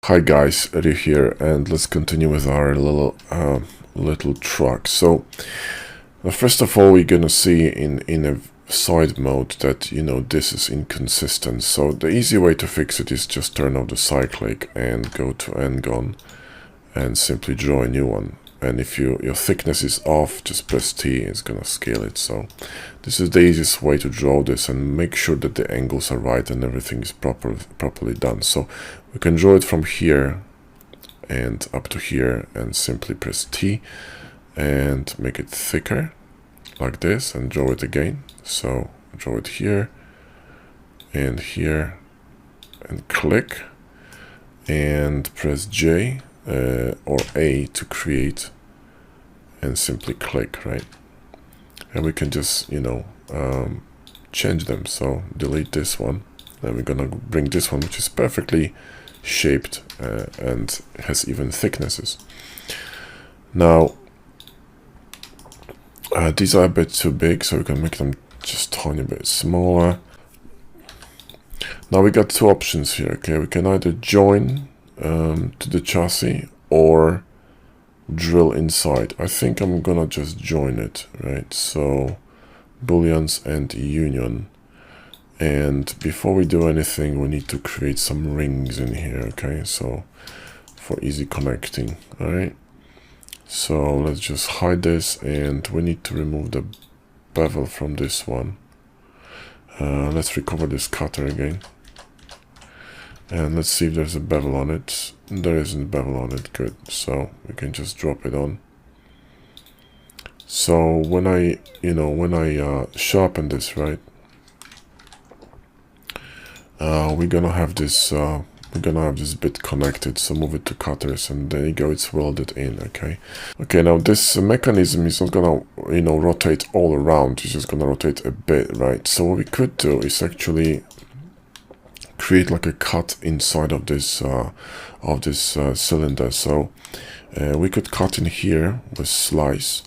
Hi guys, Eddie here, and let's continue with our little truck. So first of all, we're gonna see in a side mode that this is inconsistent. So the easy way to fix it is just turn off the cyclic and go to Ngon and simply draw a new one. And if your thickness is off, just press T, it's gonna scale it. So this is the easiest way to draw this, and make sure that the angles are right and everything is properly done. So we can draw it from here and up to here, and simply press T and make it thicker like this, and draw it again. So draw it here and here, and click, and press J or A to create, and simply click, right? And we can just change them. So delete this one, and we're gonna bring this one, which is perfectly shaped and has even thicknesses. Now these are a bit too big, so we can make them just tiny bit smaller. Now we got two options here. Okay, we can either join to the chassis or drill inside. I think I'm gonna just join it, right? So booleans and union. And before we do anything, we need to create some rings in here. Okay, so for easy connecting. All right, so let's just hide this, and we need to remove the bevel from this one. Let's recover this cutter again, and let's see if there's a bevel on it. There isn't a bevel on it. Good. So we can just drop it on. So when I sharpen this, right, we're gonna have this bit connected. So move it to cutters, and there you go, it's welded in. Okay, now this mechanism is not gonna rotate all around, it's just gonna rotate a bit, right? So what we could do is actually create like a cut inside of this cylinder. So we could cut in here with slice,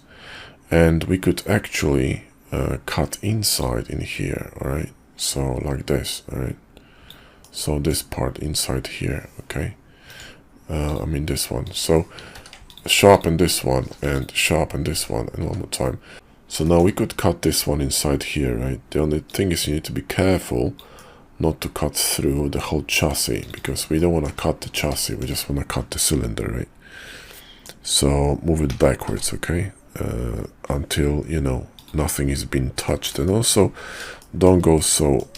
and we could actually cut inside in here. All right, so like this. All right, so this part inside here. Okay, I mean this one. So sharpen this one and sharpen this one, and one more time. So now we could cut this one inside here, right? The only thing is you need to be careful not to cut through the whole chassis, because we don't want to cut the chassis, we just want to cut the cylinder, right? So move it backwards, okay, until nothing is being touched. And also don't go so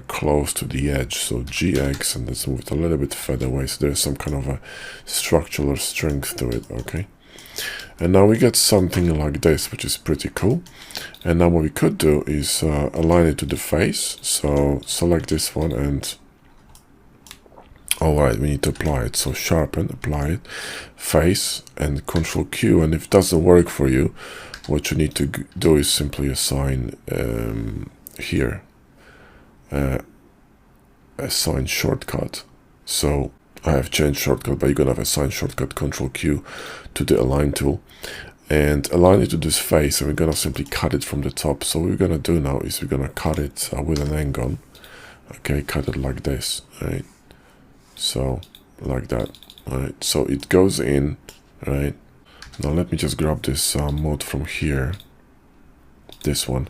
close to the edge. So GX, and let's move it a little bit further away, so there's some kind of a structural strength to it. Okay, and now we get something like this, which is pretty cool. And now what we could do is align it to the face. So select this one, and all right, we need to apply it. So sharpen, apply it, face, and Control Q. And if it doesn't work for you, what you need to do is simply assign here assign shortcut. So I have changed shortcut, but you're gonna have assign shortcut Control Q to the align tool, and align it to this face, and we're gonna simply cut it from the top. So what we're gonna do now is we're gonna cut it with an Ngon. Okay, cut it like this, right? So like that. All right, so it goes in, right? Now let me just grab this mode from here, this one,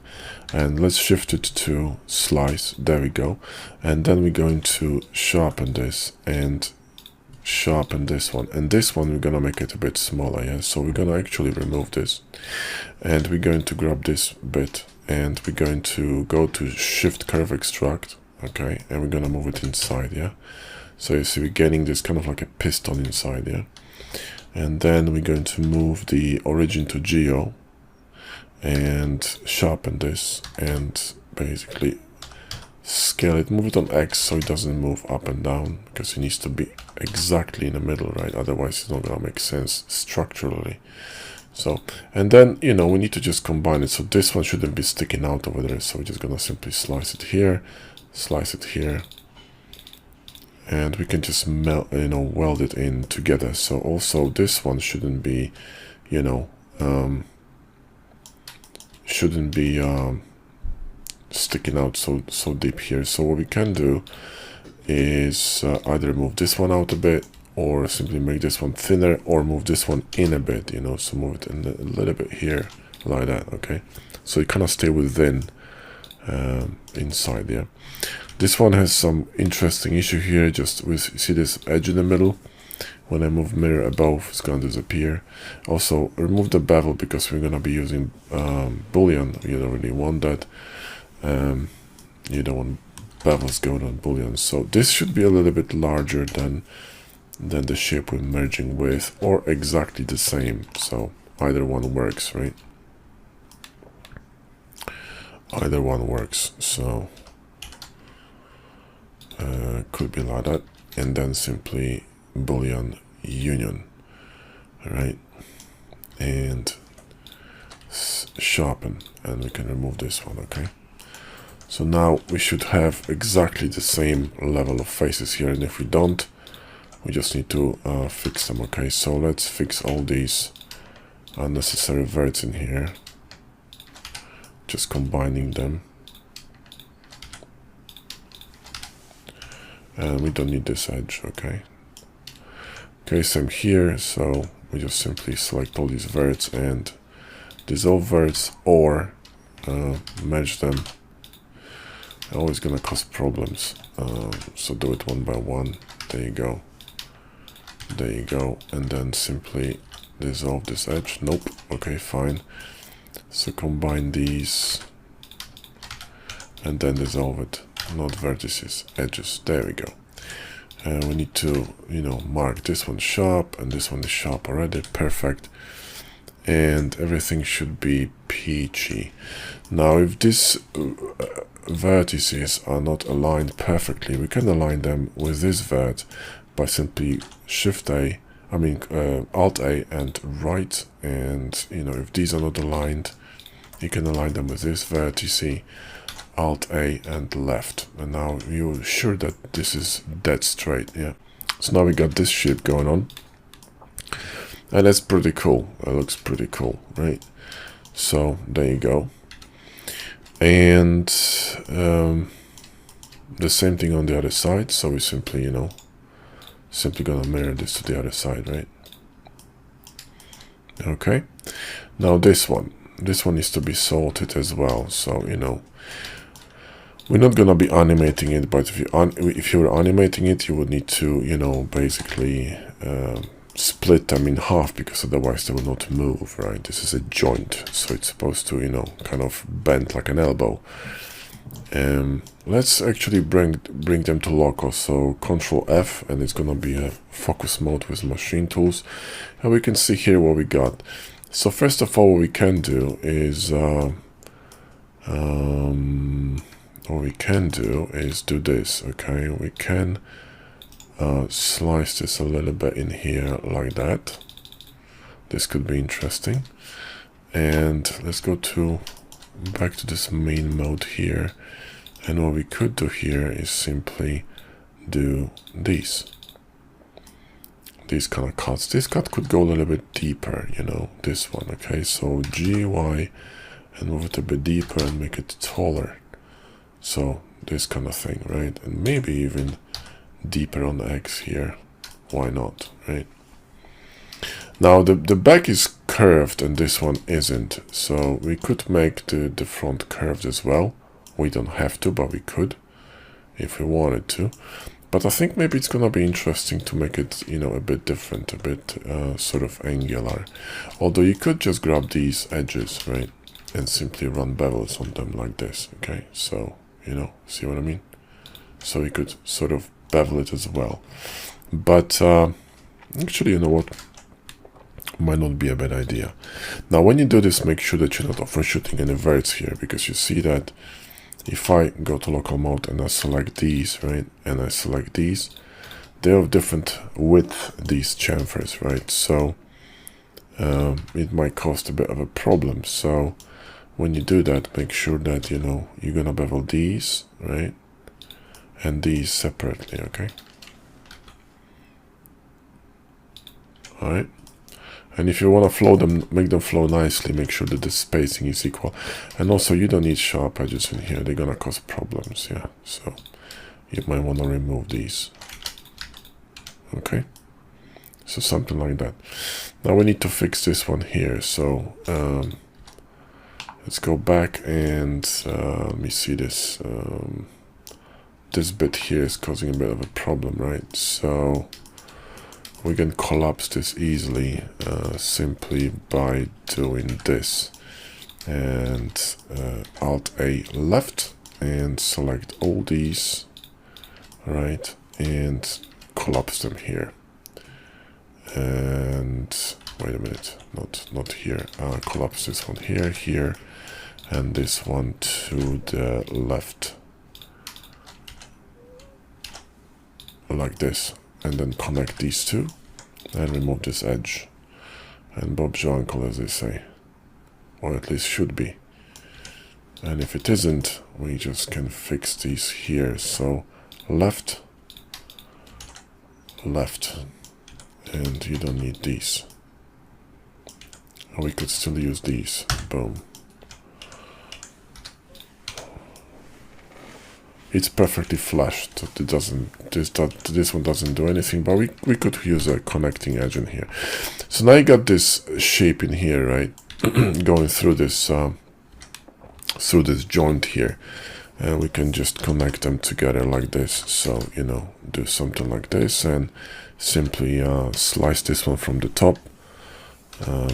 and let's shift it to slice. There we go. And then we're going to sharpen this and sharpen this one, and this one we're gonna make it a bit smaller. Yeah, so we're gonna actually remove this, and we're going to grab this bit, and we're going to go to shift curve extract. Okay, and we're gonna move it inside. Yeah, so you see we're getting this kind of like a piston inside. Yeah, and then we're going to move the origin to geo and sharpen this, and basically scale it, move it on X so it doesn't move up and down, because it needs to be exactly in the middle, right? Otherwise it's not gonna make sense structurally. So, and then we need to just combine it. So this one shouldn't be sticking out over there, so we're just gonna simply slice it here, and we can just weld it in together. So also this one shouldn't be sticking out so deep here. So what we can do is either move this one out a bit, or simply make this one thinner, or move this one in a bit, you know, so move it in a little bit here, like that, okay? So you kind of stay within inside, yeah. This one has some interesting issue here, just we see this edge in the middle. When I move mirror above, it's gonna disappear. Also, remove the bevel because we're gonna be using boolean. You don't really want that. You don't want bevels going on boolean. So this should be a little bit larger than the shape we're merging with, or exactly the same. So either one works, right? Either one works. So could be like that, and then simply boolean union, all right, and sharpen, and we can remove this one, okay? So now we should have exactly the same level of faces here, and if we don't, we just need to fix them, okay? So let's fix all these unnecessary verts in here, just combining them. And we don't need this edge, okay? Okay, same here, so we just simply select all these verts and dissolve verts, or merge them. Always gonna cause problems, so do it one by one. There you go. There you go, and then simply dissolve this edge. Nope, okay, fine. So combine these and then dissolve it. Not vertices, edges. There we go. We need to, you know, mark this one sharp, and this one is sharp already. Perfect. And everything should be peachy. Now, if these vertices are not aligned perfectly, we can align them with this vert by simply Alt A and right. And, you know, if these are not aligned, you can align them with this vertice, Alt A and left, and now you're sure that this is dead straight, yeah. So now we got this shape going on, and that's pretty cool. It looks pretty cool, right? So there you go. And the same thing on the other side. So we simply, you know, simply gonna mirror this to the other side, right? Okay. Now this one needs to be sorted as well. So, you know, we're not gonna be animating it, but if you were animating it, you would need to, you know, basically split them in half, because otherwise they will not move, right? This is a joint, so it's supposed to, you know, kind of bend like an elbow. Let's actually bring them to local. So Control F, and it's gonna be a focus mode with machine tools, and we can see here what we got. So first of all, what we can do is do this, okay? We can slice this a little bit in here like that. This could be interesting. And let's go back to this main mode here. And what we could do here is simply do these kind of cuts. This cut could go a little bit deeper, you know, this one, okay? So GY, and move it a bit deeper and make it taller. So this kind of thing, right? And maybe even deeper on the X here. Why not, right? Now the back is curved and this one isn't. So we could make the front curved as well. We don't have to, but we could if we wanted to. But I think maybe it's gonna be interesting to make it, you know, a bit different, a bit sort of angular. Although you could just grab these edges, right? And simply run bevels on them like this, okay? So, you know, see what I mean? So we could sort of bevel it as well. But actually, you know what? Might not be a bad idea. Now, when you do this, make sure that you're not overshooting any verts here, because you see that if I go to local mode and I select these, right, and I select these, they're of different width, these chamfers, right? So it might cause a bit of a problem. So when you do that, make sure that, you know, you're gonna bevel these, right, and these separately, okay? All right. And if you want to flow them, make them flow nicely, make sure that the spacing is equal. And also, you don't need sharp edges in here. They're gonna cause problems, yeah. So you might want to remove these. Okay, so something like that. Now we need to fix this one here, so let's go back and let me see this. This bit here is causing a bit of a problem, right? So we can collapse this easily simply by doing this, and Alt A left and select all these, right, and collapse them here. And wait a minute, not here. Collapse this one here, and this one to the left, like this, and then connect these two and remove this edge, and Bob's your uncle, as they say, or at least should be. And if it isn't, we just can fix these here. So left, and you don't need these. We could still use these. Boom. It's perfectly flushed. It doesn't. This one doesn't do anything. But we could use a connecting edge in here. So now you got this shape in here, right? Going through this joint here, and we can just connect them together like this. So do something like this, and simply slice this one from the top.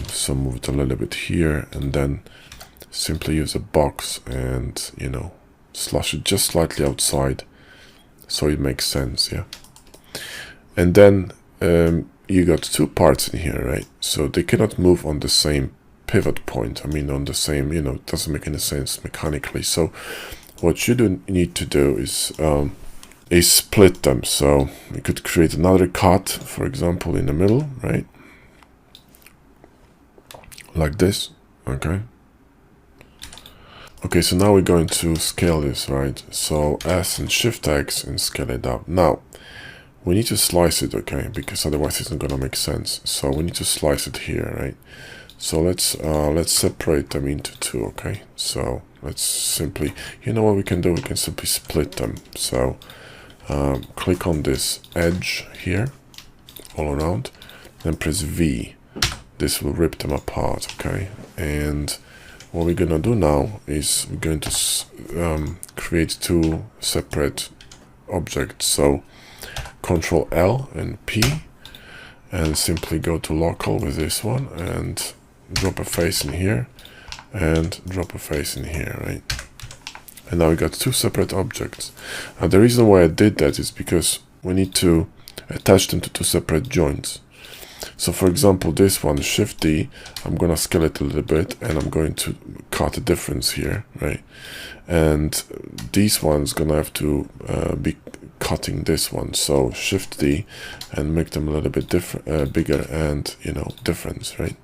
So move it a little bit here, and then simply use a box and slash it just slightly outside, so it makes sense, yeah. And then you got two parts in here, right? So they cannot move on the same pivot point. I mean, on the same, it doesn't make any sense mechanically. So what you need to do is split them. So you could create another cut, for example, in the middle, right? Like this, okay. Okay, so now we're going to scale this, right? So S and Shift X and scale it up. Now, we need to slice it, okay? Because otherwise it's not gonna make sense. So we need to slice it here, right? So let's separate them into two, okay? So let's simply, what we can do? We can simply split them. So click on this edge here, all around, and press V. This will rip them apart, okay? And what we're gonna do now is we're going to create two separate objects. So Control L and P, and simply go to local with this one and drop a face in here and drop a face in here, right? And now we got two separate objects. And the reason why I did that is because we need to attach them to two separate joints. So for example, this one, Shift D, I'm gonna scale it a little bit, and I'm going to cut a difference here, right? And these ones gonna have to be cutting this one. So Shift D and make them a little bit different, bigger, and difference, right?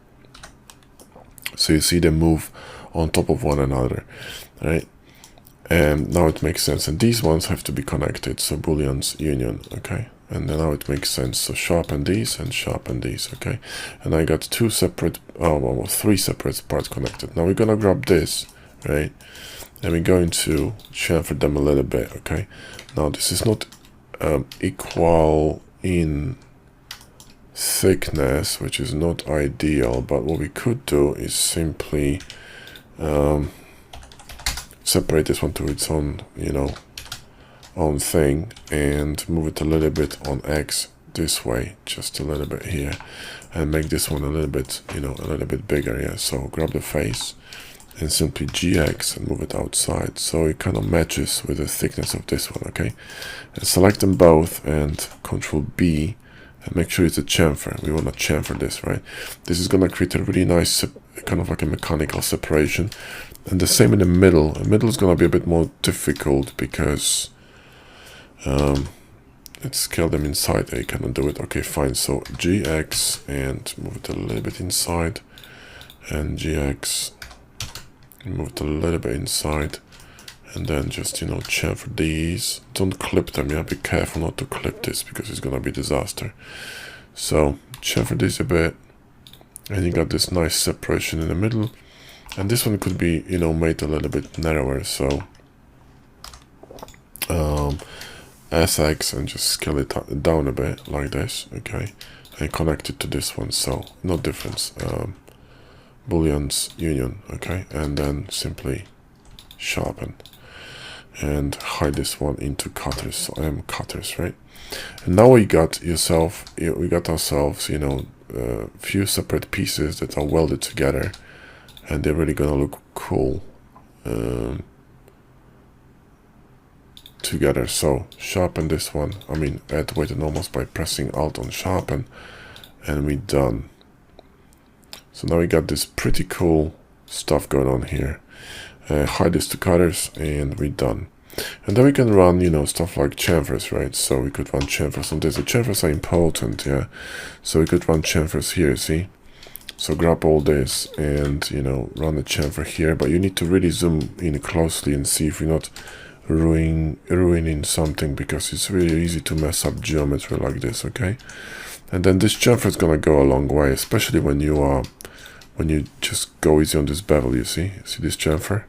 So you see them move on top of one another, right? And now it makes sense. And these ones have to be connected. So Booleans union, okay? And then now it makes sense. So sharpen these and sharpen these, okay? And I got two separate, well, three separate parts connected. Now we're gonna grab this, right? And we're going to chamfer them a little bit, okay? Now this is not equal in thickness, which is not ideal, but what we could do is simply separate this one to its own, own thing, and move it a little bit on X this way, just a little bit here, and make this one a little bit, a little bit bigger. Yeah, so grab the face and simply GX and move it outside, so it kind of matches with the thickness of this one, okay? And select them both and Control B and make sure it's a chamfer. We want to chamfer this, right? This is gonna create a really nice kind of like a mechanical separation. And the same in the middle. The middle is gonna be a bit more difficult because let's scale them inside. I cannot do it. Okay, fine. So GX and move it a little bit inside, and GX, move it a little bit inside, and then just chamfer these. Don't clip them. Yeah, be careful not to clip this because it's gonna be disaster. So chamfer this a bit, and you got this nice separation in the middle. And this one could be made a little bit narrower. So SX and just scale it down a bit like this, okay, and connect it to this one. So no difference. Booleans union, okay, and then simply sharpen and hide this one into cutters. So I am cutters, right? And now we got ourselves, you know, a few separate pieces that are welded together, and they're really gonna look cool together. So sharpen this one. I mean, add weight and almost by pressing Alt on sharpen, and we're done. So now we got this pretty cool stuff going on here. Hide this to cutters, and we're done. And then we can run, you know, stuff like chamfers, right? So we could run chamfers on this. The chamfers are important, yeah. So we could run chamfers here, see? So grab all this and, you know, run the chamfer here. But you need to really zoom in closely and see if you're not ruining something, because it's really easy to mess up geometry like this, okay? And then this chamfer is gonna go a long way, especially when you just go easy on this bevel, you see? See this chamfer?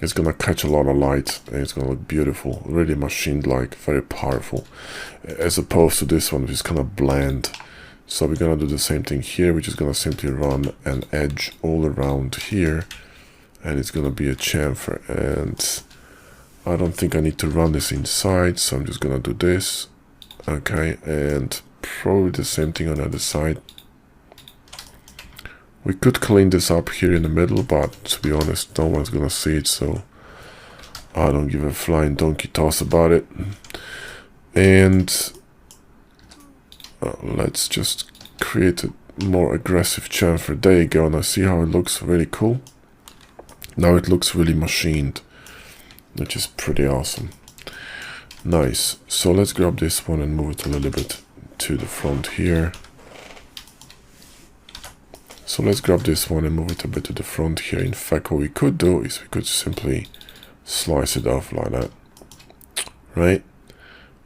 It's gonna catch a lot of light and it's gonna look beautiful, really machined-like, very powerful, as opposed to this one, which is kind of bland. So we're gonna do the same thing here. We're just gonna simply run an edge all around here, and it's gonna be a chamfer. And I don't think I need to run this inside, so I'm just gonna do this, okay, and probably the same thing on the other side. We could clean this up here in the middle, but to be honest, no one's gonna see it, so I don't give a flying donkey toss about it. And let's just create a more aggressive chamfer. There you go. Now see how it looks really cool? Now it looks really machined, which is pretty awesome. Nice. So let's grab this one and move it a little bit to the front here. So let's grab this one and move it a bit to the front here. In fact, what we could do is we could simply slice it off like that, right?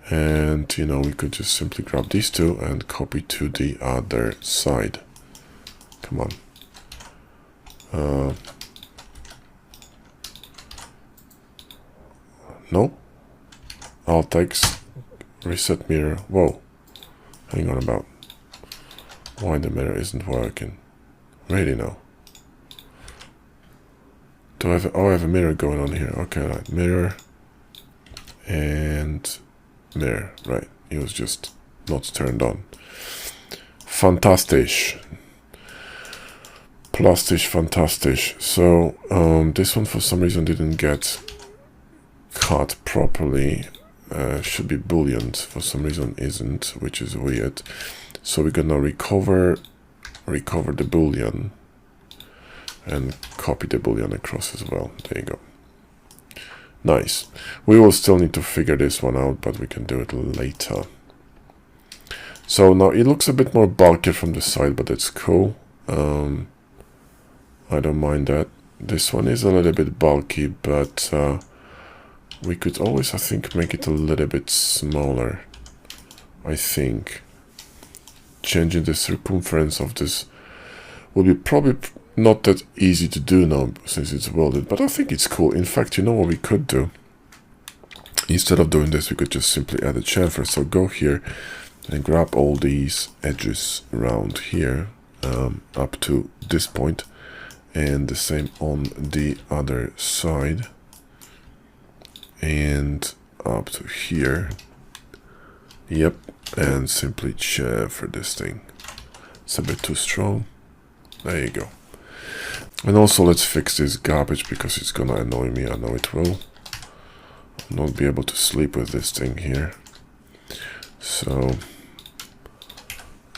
And, you know, we could just simply grab these two and copy to the other side. Come on. No. Alt X, reset mirror. Whoa. Hang on about. Why the mirror isn't working? Really no. Do I have, I have a mirror going on here. Okay, right. Mirror and mirror. Right. It was just not turned on. Fantastisch. Plastisch, fantastisch. So this one for some reason didn't get cut properly. Should be boolean, for some reason isn't, which is weird. So we're gonna recover the boolean and copy the boolean across as well. There you go. Nice. We will still need to figure this one out, but we can do it later. So now it looks a bit more bulky from the side, but it's cool. I don't mind that. This one is a little bit bulky, but we could always, I think, make it a little bit smaller. I think changing the circumference of this will be probably not that easy to do now since it's welded, but I think it's cool. In fact, you know what we could do? Instead of doing this, we could just simply add a chamfer. So go here and grab all these edges around here up to this point, and the same on the other side and up to here. Yep, and simply chamfer this thing. It's a bit too strong. There you go. And also let's fix this garbage because it's gonna annoy me. I know it will. I'll not be able to sleep with this thing here. So,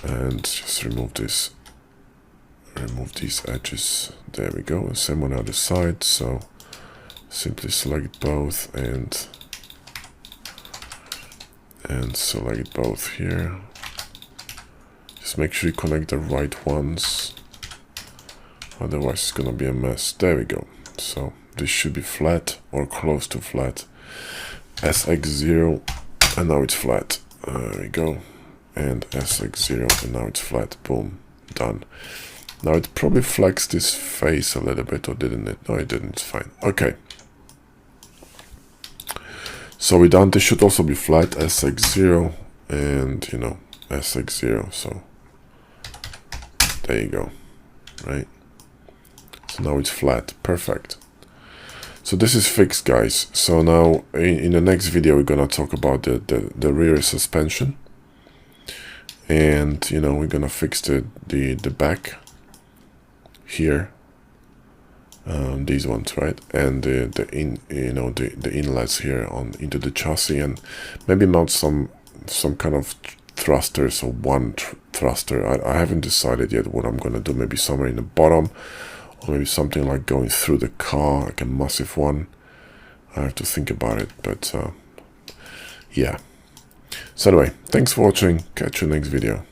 and just remove this. Remove these edges. There we go. And same on the other side. So simply select both and select both here. Just make sure you connect the right ones, otherwise it's gonna be a mess. There we go. So this should be flat or close to flat. SX0, and now it's flat. There we go. And SX0, and now it's flat. Boom, done. Now it probably flexed this face a little bit, or didn't it? No, it didn't. It's fine. Okay. So we're done. This should also be flat, SX0 and, you know, SX0. So there you go, right? So now it's flat, perfect. So this is fixed, guys. So now in the next video, we're gonna talk about the rear suspension. And, you know, we're gonna fix the back here. These ones, right, and the inlets here on into the chassis, and maybe mount some kind of thrusters or one thruster. I haven't decided yet what I'm gonna do. Maybe somewhere in the bottom, or maybe something like going through the car, like a massive one. I have to think about it, but yeah. So anyway, thanks for watching. Catch you next video.